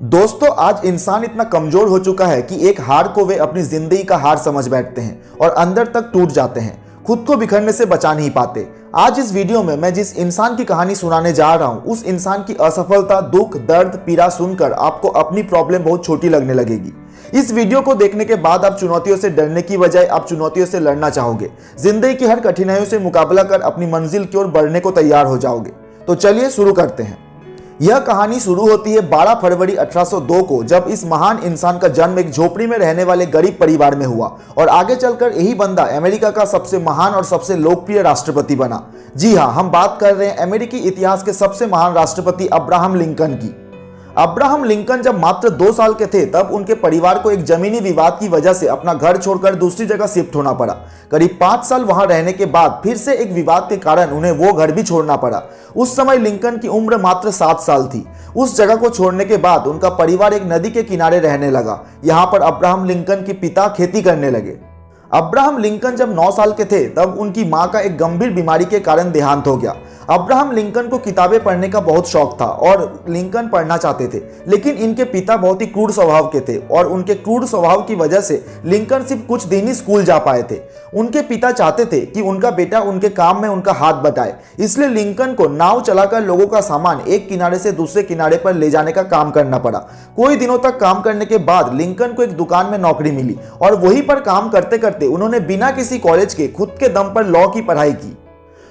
दोस्तों, आज इंसान इतना कमजोर हो चुका है कि एक हार को वे अपनी जिंदगी का हार समझ बैठते हैं और अंदर तक टूट जाते हैं, खुद को बिखरने से बचा नहीं पाते। आज इस वीडियो में मैं जिस इंसान की कहानी सुनाने जा रहा हूं, उस इंसान की असफलता, दुख, दर्द, पीड़ा सुनकर आपको अपनी प्रॉब्लम बहुत छोटी लगने लगेगी। इस वीडियो को देखने के बाद आप चुनौतियों से डरने की बजाय आप चुनौतियों से लड़ना चाहोगे। जिंदगी की हर कठिनाइयों से मुकाबला कर अपनी मंजिल की ओर बढ़ने को तैयार हो जाओगे। तो चलिए शुरू करते हैं। यह कहानी शुरू होती है 12 फरवरी 1802 को, जब इस महान इंसान का जन्म एक झोपड़ी में रहने वाले गरीब परिवार में हुआ और आगे चलकर यही बंदा अमेरिका का सबसे महान और सबसे लोकप्रिय राष्ट्रपति बना। जी हाँ, हम बात कर रहे हैं अमेरिकी इतिहास के सबसे महान राष्ट्रपति अब्राहम लिंकन की। अब्राहम लिंकन जब मात्र 2 साल के थे तब उनके परिवार को एक जमीनी विवाद की वजह से अपना घर छोड़कर दूसरी जगह शिफ्ट होना पड़ा। करीब 5 साल वहां रहने के बाद फिर से एक विवाद के कारण उन्हें वो घर भी छोड़ना पड़ा। उस समय लिंकन की उम्र मात्र 7 साल थी। उस जगह को छोड़ने के बाद उनका परिवार एक नदी के किनारे रहने लगा। यहाँ पर अब्राहम लिंकन के पिता खेती करने लगे। अब्राहम लिंकन जब 9 साल के थे तब उनकी मां का एक गंभीर बीमारी के कारण देहांत हो गया। अब्राहम लिंकन को किताबें पढ़ने का बहुत शौक था और लिंकन पढ़ना चाहते थे, लेकिन इनके पिता बहुत ही क्रूर स्वभाव के थे और उनके क्रूर स्वभाव की वजह से लिंकन सिर्फ कुछ दिन ही स्कूल जा पाए थे। उनके पिता चाहते थे कि उनका बेटा उनके काम में उनका हाथ बटाए, इसलिए लिंकन को नाव चलाकर लोगों का सामान एक किनारे से दूसरे किनारे पर ले जाने का काम करना पड़ा। कोई दिनों तक काम करने के बाद लिंकन को एक दुकान में नौकरी मिली और वहीं पर काम करते करते उन्होंने बिना किसी कॉलेज के खुद के दम पर लॉ की पढ़ाई की।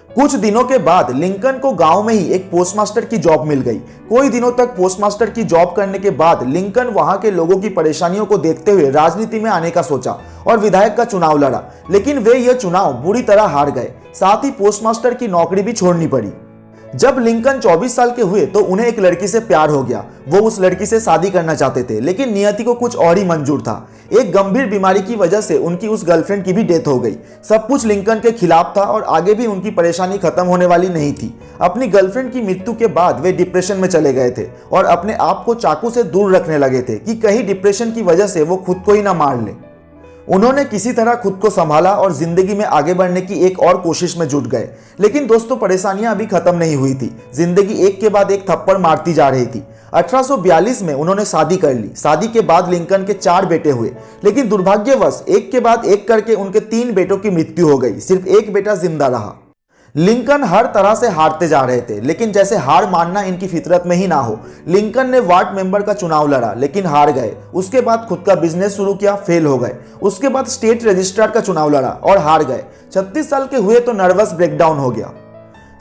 कुछ दिनों के बाद लिंकन को गांव में ही एक पोस्टमास्टर की जॉब मिल गई। कोई दिनों तक पोस्टमास्टर की जॉब करने के बाद लिंकन वहां के लोगों की परेशानियों को देखते हुए राजनीति में आने का सोचा और विधायक का चुनाव लड़ा, लेकिन वे यह चुनाव बुरी तरह हार गए। साथ ही पोस्टमास्टर की नौकरी भी छोड़नी पड़ी। जब लिंकन 24 साल के हुए तो उन्हें एक लड़की से प्यार हो गया। वो उस लड़की से शादी करना चाहते थे, लेकिन नियति को कुछ और ही मंजूर था। एक गंभीर बीमारी की वजह से उनकी उस गर्लफ्रेंड की भी डेथ हो गई। सब कुछ लिंकन के खिलाफ था और आगे भी उनकी परेशानी खत्म होने वाली नहीं थी। अपनी गर्लफ्रेंड की मृत्यु के बाद वे डिप्रेशन में चले गए थे और अपने आप को चाकू से दूर रखने लगे थे कि कहीं डिप्रेशन की वजह से वो खुद को ही ना मार ले। उन्होंने किसी तरह खुद को संभाला और जिंदगी में आगे बढ़ने की एक और कोशिश में जुट गए। लेकिन दोस्तों, परेशानियां अभी खत्म नहीं हुई थी। जिंदगी एक के बाद एक थप्पड़ मारती जा रही थी। 1842 में उन्होंने शादी कर ली। शादी के बाद लिंकन के 4 बेटे हुए, लेकिन दुर्भाग्यवश एक के बाद एक करके उनके 3 बेटों की मृत्यु हो गई। सिर्फ एक बेटा जिंदा रहा। लिंकन हर तरह से हारते जा रहे थे, लेकिन जैसे हार मानना इनकी फितरत में ही ना हो। लिंकन ने वार्ड मेंबर का चुनाव लड़ा, लेकिन हार गए। उसके बाद खुद का बिजनेस शुरू किया, फेल हो गए। उसके बाद स्टेट रजिस्ट्रार का चुनाव लड़ा और हार गए। 36 साल के हुए तो नर्वस ब्रेकडाउन हो गया।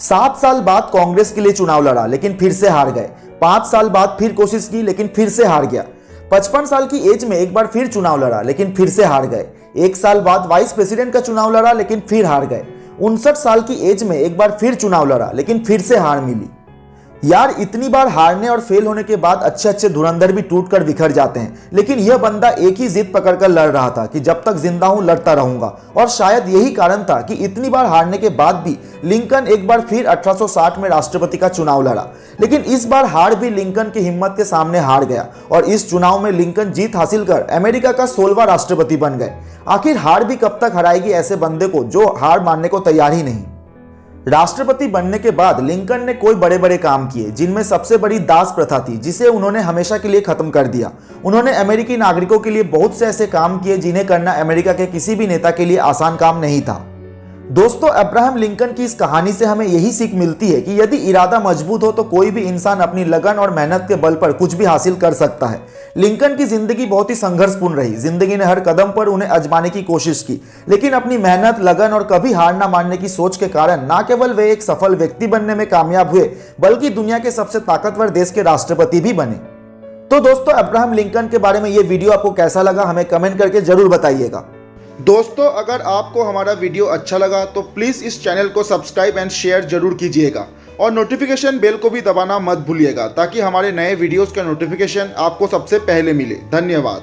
7 साल बाद कांग्रेस के लिए चुनाव लड़ा, लेकिन फिर से हार गए। 5 साल बाद फिर कोशिश की, लेकिन फिर से हार गया। 55 साल की एज में एक बार फिर चुनाव लड़ा, लेकिन फिर से हार गए। 1 साल बाद वाइस प्रेसिडेंट का चुनाव लड़ा, लेकिन फिर हार गए। 59 साल की एज में एक बार फिर चुनाव लड़ा, लेकिन फिर से हार मिली। यार, इतनी बार हारने और फेल होने के बाद अच्छे अच्छे धुरंधर भी टूटकर बिखर जाते हैं, लेकिन यह बंदा एक ही जिद पकड़कर लड़ रहा था कि जब तक जिंदा हूं लड़ता रहूंगा। और शायद यही कारण था कि इतनी बार हारने के बाद भी लिंकन एक बार फिर 1860 में राष्ट्रपति का चुनाव लड़ा, लेकिन इस बार हार भी लिंकन की हिम्मत के सामने हार गया और इस चुनाव में लिंकन जीत हासिल कर अमेरिका का 16वां राष्ट्रपति बन गए। आखिर हार भी कब तक हराएगी ऐसे बंदे को जो हार मानने को तैयार ही नहीं। राष्ट्रपति बनने के बाद लिंकन ने कोई बड़े बड़े काम किए, जिनमें सबसे बड़ी दास प्रथा थी, जिसे उन्होंने हमेशा के लिए खत्म कर दिया। उन्होंने अमेरिकी नागरिकों के लिए बहुत से ऐसे काम किए जिन्हें करना अमेरिका के किसी भी नेता के लिए आसान काम नहीं था। दोस्तों, अब्राहम लिंकन की इस कहानी से हमें यही सीख मिलती है कि यदि इरादा मजबूत हो तो कोई भी इंसान अपनी लगन और मेहनत के बल पर कुछ भी हासिल कर सकता है। लिंकन की जिंदगी बहुत ही संघर्षपूर्ण रही। जिंदगी ने हर कदम पर उन्हें आजमाने की कोशिश की, लेकिन अपनी मेहनत, लगन और कभी हार ना मानने की सोच के कारण न केवल वे एक सफल व्यक्ति बनने में कामयाब हुए, बल्कि दुनिया के सबसे ताकतवर देश के राष्ट्रपति भी बने। तो दोस्तों, अब्राहम लिंकन के बारे में ये वीडियो आपको कैसा लगा, हमें कमेंट करके जरूर बताइएगा। दोस्तों, अगर आपको हमारा वीडियो अच्छा लगा तो प्लीज़ इस चैनल को सब्सक्राइब एंड शेयर जरूर कीजिएगा और नोटिफिकेशन बेल को भी दबाना मत भूलिएगा, ताकि हमारे नए वीडियोस का नोटिफिकेशन आपको सबसे पहले मिले। धन्यवाद।